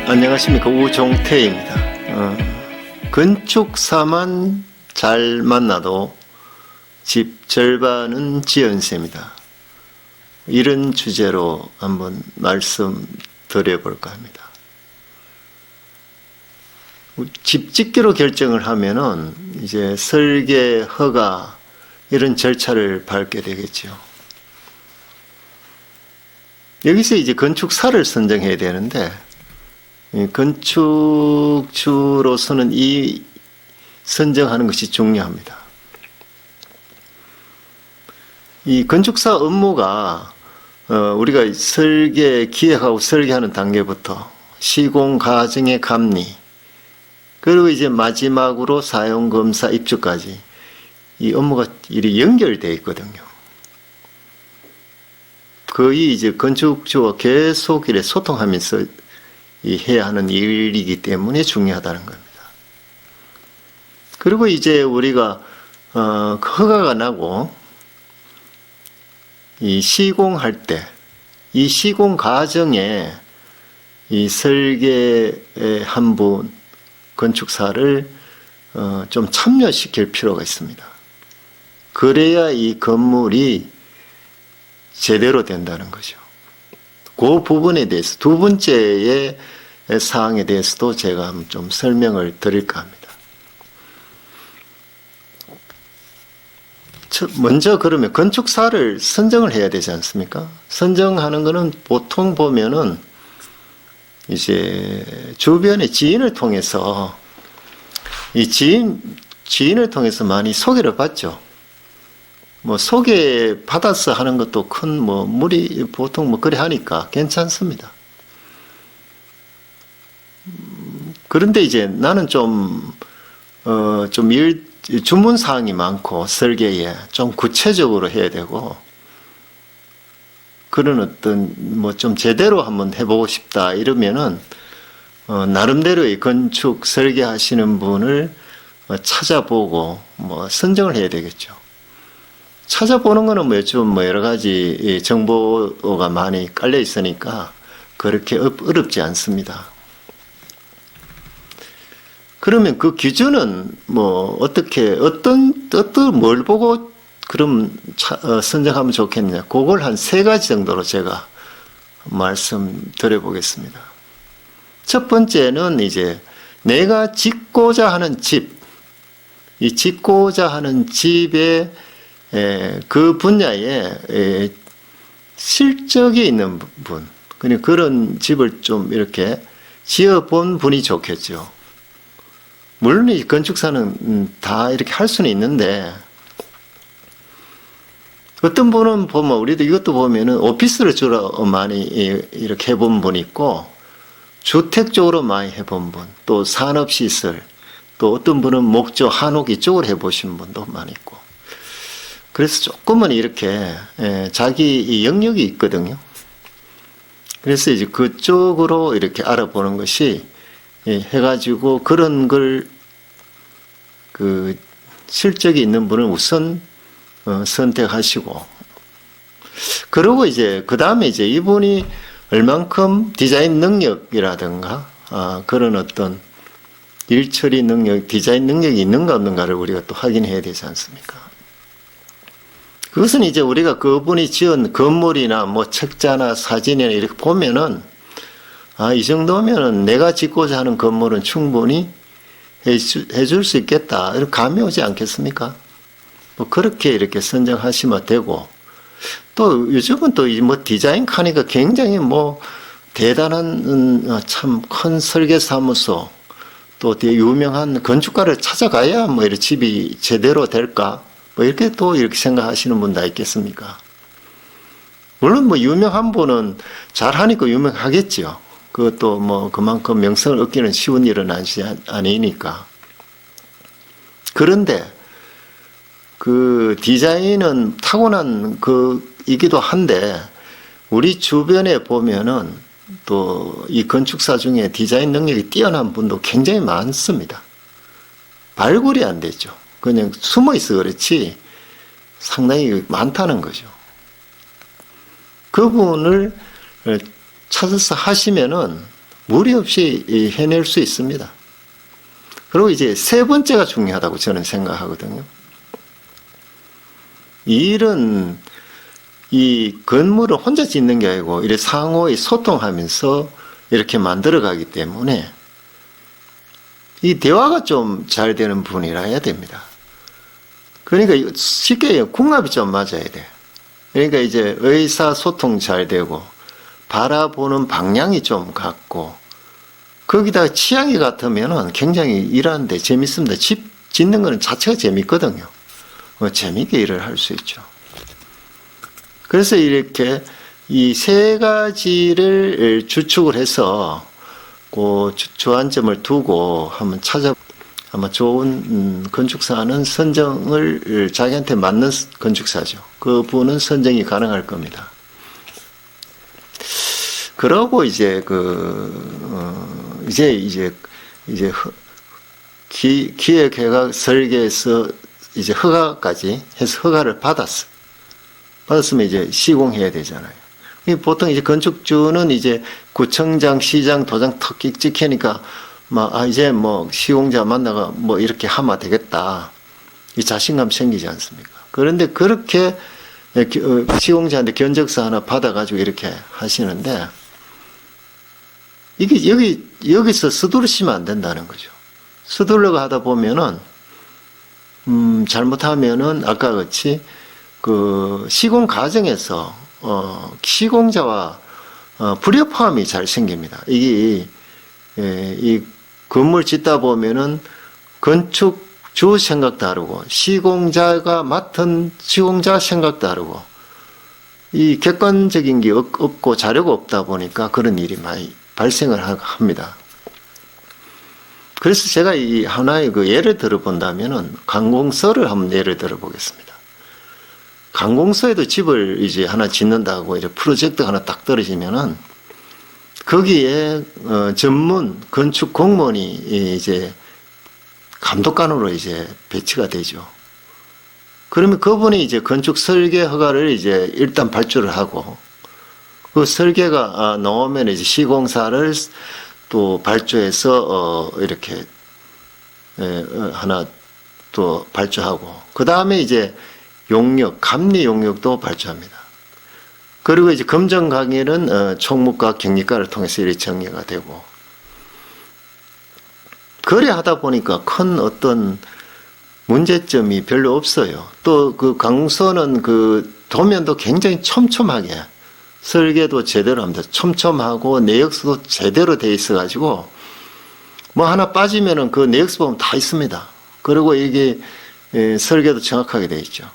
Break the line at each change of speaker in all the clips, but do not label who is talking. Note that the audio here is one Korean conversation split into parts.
안녕하십니까, 우종태입니다. 건축사만 잘 만나도 집 절반은 지연세입니다. 이런 주제로 한번 말씀 드려볼까 합니다. 집 짓기로 결정을 하면은 이제 설계, 허가 이런 절차를 밟게 되겠죠. 여기서 이제 건축사를 선정해야 되는데, 건축주로서는 이 선정하는 것이 중요합니다. 이 건축사 업무가 우리가 설계, 기획하고 설계하는 단계부터 시공 과정의 감리, 그리고 이제 마지막으로 사용 검사 입주까지 이 업무가 이리 연결되어 있거든요. 거의 이제 건축주와 계속 이렇게 소통하면서 해야 하는 일이기 때문에 중요하다는 겁니다. 그리고 이제 우리가 허가가 나고 이 시공할 때, 이 시공 과정에 이 설계의 한 분, 건축사를 좀 참여시킬 필요가 있습니다. 그래야 이 건물이 제대로 된다는 거죠. 그 부분에 대해서 두 번째의 사항에 대해서도 제가 좀 설명을 드릴까 합니다. 먼저 그러면 건축사를 선정을 해야 되지 않습니까? 선정하는 것은 보통 보면은 이제 주변의 지인을 통해서 이 지인을 통해서 많이 소개를 받죠. 뭐 소개 받아서 하는 것도 큰 뭐 무리 보통 뭐 그래 하니까 괜찮습니다. 그런데 이제 나는 좀 주문 사항이 많고 설계에 좀 구체적으로 해야 되고 그런 어떤 뭐 좀 제대로 한번 해보고 싶다 이러면은 나름대로의 건축 설계하시는 분을 찾아보고 뭐 선정을 해야 되겠죠. 찾아보는 거는 뭐 요즘 뭐 여러 가지 정보가 많이 깔려 있으니까 그렇게 어렵지 않습니다. 그러면 그 기준은 뭐 어떻게 어떤 뭘 보고 그럼 선정하면 좋겠느냐? 그걸 한 3가지 정도로 제가 말씀드려 보겠습니다. 첫 번째는 이제 내가 짓고자 하는 집, 이 짓고자 하는 집의 그 분야에 실적이 있는 분, 그런 집을 좀 이렇게 지어본 분이 좋겠죠. 물론 이 건축사는 다 이렇게 할 수는 있는데 어떤 분은 보면 우리도 이것도 보면은 오피스를 주로 많이 이렇게 해본 분 있고 주택 쪽으로 많이 해본 분, 또 산업시설, 또 어떤 분은 목조, 한옥 이쪽으로 해보신 분도 많이 있고 그래서 조금은 이렇게 자기 영역이 있거든요. 그래서 이제 그쪽으로 이렇게 알아보는 것이 해가지고 그런 걸 그 실적이 있는 분을 우선 선택하시고 그리고 이제 그 다음에 이제 이분이 얼만큼 디자인 능력이라든가 그런 어떤 일처리 능력, 디자인 능력이 있는가 없는가를 우리가 또 확인해야 되지 않습니까? 그것은 이제 우리가 그분이 지은 건물이나 뭐 책자나 사진이나 이렇게 보면은 이 정도면은 내가 짓고자 하는 건물은 충분히 해줄 수 있겠다. 이렇게 감이 오지 않겠습니까? 뭐 그렇게 이렇게 선정하시면 되고 또 요즘은 또 뭐 디자인 카니까 굉장히 뭐 대단한 참 큰 설계사무소 또 되게 유명한 건축가를 찾아가야 뭐 이렇게 집이 제대로 될까? 뭐 이렇게 또 이렇게 생각하시는 분 다 있겠습니까? 물론 뭐 유명한 분은 잘하니까 유명하겠죠. 그것도 뭐 그만큼 명성을 얻기는 쉬운 일은 아니니까. 그런데 그 디자인은 타고난 이기도 한데 우리 주변에 보면은 또 이 건축사 중에 디자인 능력이 뛰어난 분도 굉장히 많습니다. 발굴이 안 되죠. 그냥 숨어 있어 그렇지 상당히 많다는 거죠. 그분을 찾아서 하시면은 무리 없이 해낼 수 있습니다. 그리고 이제 세 번째가 중요하다고 저는 생각하거든요. 이 일은 이 건물을 혼자 짓는 게 아니고 이렇게 상호에 소통하면서 이렇게 만들어가기 때문에 이 대화가 좀 잘 되는 분이라 해야 됩니다. 그러니까 쉽게 궁합이 좀 맞아야 돼. 그러니까 이제 의사소통 잘 되고 바라보는 방향이 좀 같고 거기다가 취향이 같으면은 굉장히 일하는데 재밌습니다. 집 짓는 거는 자체가 재밌거든요. 재밌게 일을 할 수 있죠. 그래서 이렇게 이 세 가지를 주축을 해서 그 주안점을 두고 한번 아마 좋은 건축사는 선정을 자기한테 맞는 건축사죠. 그분은 선정이 가능할 겁니다. 그러고 이제 이제 기획회가 설계에서 이제 허가까지 해서 허가를 받았으면 이제 시공해야 되잖아요. 보통 이제 건축주는 이제 구청장, 시장, 도장 턱 찍히니까 이제 시공자 만나가 이렇게 하면 되겠다. 이 자신감 생기지 않습니까? 그런데 그렇게 시공자한테 견적서 하나 받아가지고 이렇게 하시는데 이게 여기서 서두르시면 안 된다는 거죠. 서두르려고 하다 보면은 잘못하면은 아까 같이 그 시공 과정에서 시공자와 불협화음이 잘 생깁니다. 이 건물 짓다 보면은 건축주 생각 다르고 시공자가 맡은 시공자 생각 다르고 이 객관적인 게 없고 자료가 없다 보니까 그런 일이 많이 발생을 합니다. 그래서 제가 이 하나의 그 예를 들어본다면은 강공서를 한번 예를 들어보겠습니다. 강공서에도 집을 이제 하나 짓는다고 이제 프로젝트 하나 딱 떨어지면은 거기에 전문 건축 공무원이 이제 감독관으로 이제 배치가 되죠. 그러면 그분이 이제 건축 설계 허가를 이제 일단 발주를 하고 그 설계가 나오면 이제 시공사를 또 발주해서 이렇게 하나 또 발주하고 그 다음에 이제 용역, 감리 용역도 발주합니다. 그리고 이제 검정 강의는 총무과, 경리과를 통해서 이렇게 정리가 되고 그래 하다 보니까 큰 어떤 문제점이 별로 없어요. 또 그 강서는 그 도면도 굉장히 촘촘하게 설계도 제대로 합니다. 촘촘하고 내역서도 제대로 돼 있어가지고 하나 빠지면은 그 내역서 보면 다 있습니다. 그리고 이게 설계도 정확하게 돼 있죠.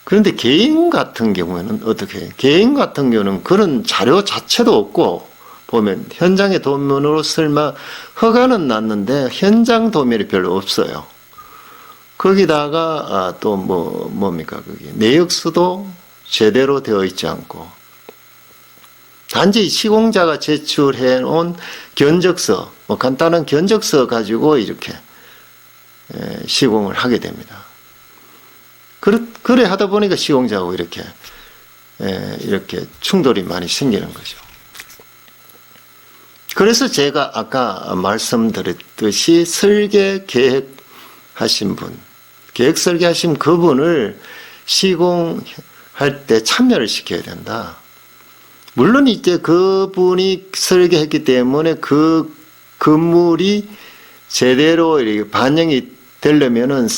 그런데 개인 같은 경우에는 어떻게 해요? 개인 같은 경우는 그런 자료 자체도 없고 보면 현장의 도면으로 설마 허가는 났는데 현장 도면이 별로 없어요. 거기다가 또 뭡니까 그게 내역서도 제대로 되어 있지 않고 단지 시공자가 제출해 온 견적서 간단한 견적서 가지고 이렇게 시공을 하게 됩니다. 그래 하다 보니까 시공자하고 이렇게 충돌이 많이 생기는 거죠. 그래서 제가 아까 말씀드렸듯이 설계 계획하신 분, 계획 설계하신 그분을 시공할 때 참여를 시켜야 된다. 물론 이제 그분이 설계했기 때문에 그 건물이 제대로 이렇게 반영이 되려면은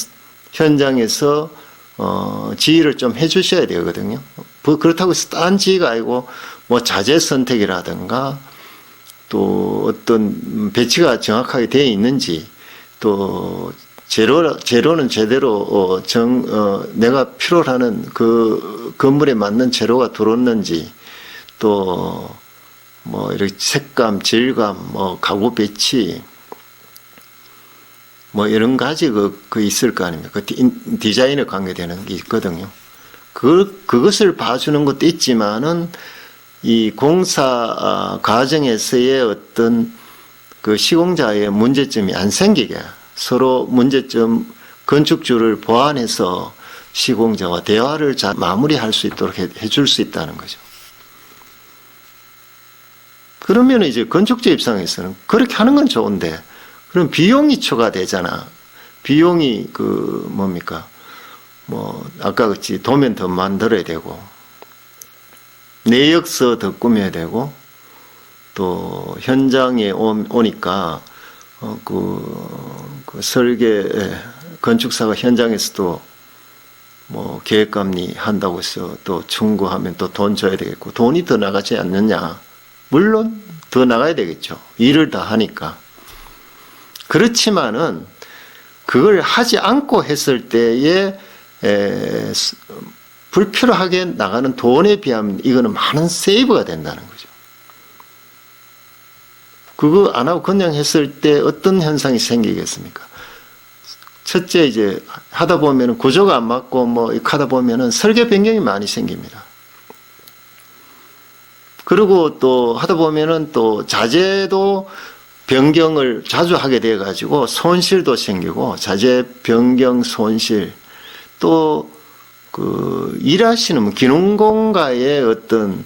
현장에서 지휘를 좀 해주셔야 되거든요. 그렇다고 해서 딴 지휘가 아니고 자재 선택이라든가 또 어떤 배치가 정확하게 되어 있는지 또 재료는 제대로 내가 필요로 하는 그 건물에 맞는 재료가 들어왔는지 또 이렇게 색감, 질감, 가구 배치 이런 가지 그 있을 거 아닙니까? 그 디자인에 관계되는 게 있거든요. 그것을 봐주는 것도 있지만은 이 공사 과정에서의 어떤 그 시공자의 문제점이 안 생기게 서로 문제점 건축주를 보완해서 시공자와 대화를 잘 마무리할 수 있도록 해줄 수 있다는 거죠. 그러면 이제 건축주 입장에서는 그렇게 하는 건 좋은데, 그럼 비용이 추가되잖아. 비용이 뭡니까? 아까 그랬지, 도면 더 만들어야 되고, 내역서 더 꾸며야 되고, 또 현장에 오니까 설계 건축사가 현장에서도 계획감리 한다고 해서 또 청구하면 또 돈 줘야 되겠고, 돈이 더 나가지 않느냐? 물론 더 나가야 되겠죠. 일을 다 하니까. 그렇지만은 그걸 하지 않고 했을 때에 불필요하게 나가는 돈에 비하면 이거는 많은 세이브가 된다는 거죠. 그거 안 하고 그냥 했을 때 어떤 현상이 생기겠습니까? 첫째, 이제 하다 보면은 구조가 안 맞고 하다 보면은 설계 변경이 많이 생깁니다. 그리고 또 하다 보면은 또 자재도 변경을 자주 하게 돼 가지고 손실도 생기고, 자재 변경 손실, 또 일하시는 기능공과의 어떤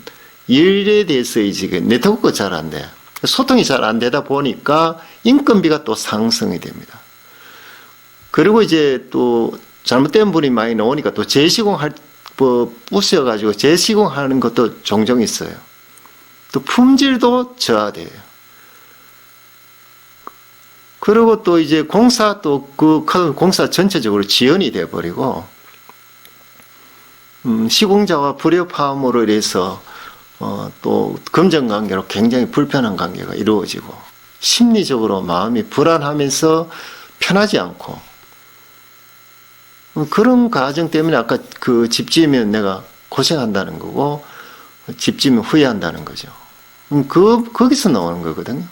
일에 대해서 이제 네트워크가 잘 안 돼. 소통이 잘 안 되다 보니까 인건비가 또 상승이 됩니다. 그리고 이제 또 잘못된 분이 많이 나오니까 또 부수여가지고 재시공하는 것도 종종 있어요. 또 품질도 저하돼요. 그리고 또 이제 공사 공사 전체적으로 지연이 돼버리고, 시공자와 불협화음으로 인해서 또 금전 관계로 굉장히 불편한 관계가 이루어지고, 심리적으로 마음이 불안하면서 편하지 않고, 그런 과정 때문에 아까 집 지으면 내가 고생한다는 거고, 집 지으면 후회한다는 거죠. 거기서 나오는 거거든요.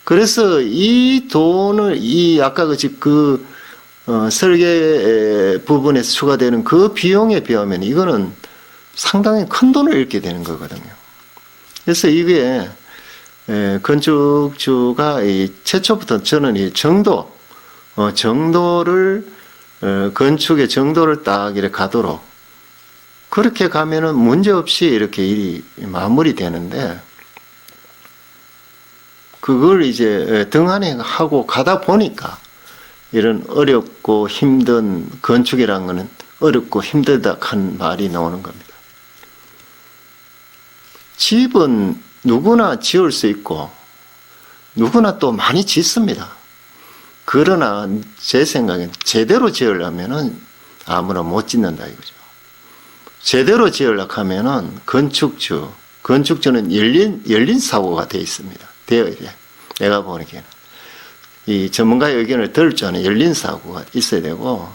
그래서 이 돈을, 아까 설계 부분에서 추가되는 그 비용에 비하면 이거는 상당히 큰 돈을 잃게 되는 거거든요. 그래서 이게 건축주가 최초부터 저는 이 정도를 건축의 정도를 딱 이렇게 가도록, 그렇게 가면은 문제없이 이렇게 일이 마무리되는데, 그걸 이제 등한행하고 가다 보니까 이런 어렵고 힘든 건축이라는 것은 어렵고 힘들다 한 말이 나오는 겁니다. 집은 누구나 지을 수 있고 누구나 또 많이 짓습니다. 그러나 제 생각엔 제대로 지으려면은 아무나 못 짓는다 이거죠. 제대로 지으려고 하면은 건축주는 열린 사고가 되어 있습니다. 되어야 돼. 내가 보기에는. 이 전문가의 의견을 들을 줄 아는 열린 사고가 있어야 되고,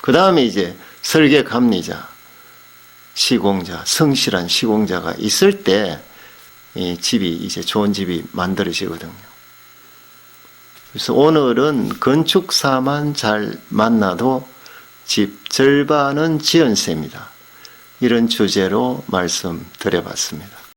그 다음에 이제 설계 감리자, 시공자, 성실한 시공자가 있을 때 이 집이 이제 좋은 집이 만들어지거든요. 그래서 오늘은 건축사만 잘 만나도 집 절반은 지연세입니다. 이런 주제로 말씀드려봤습니다.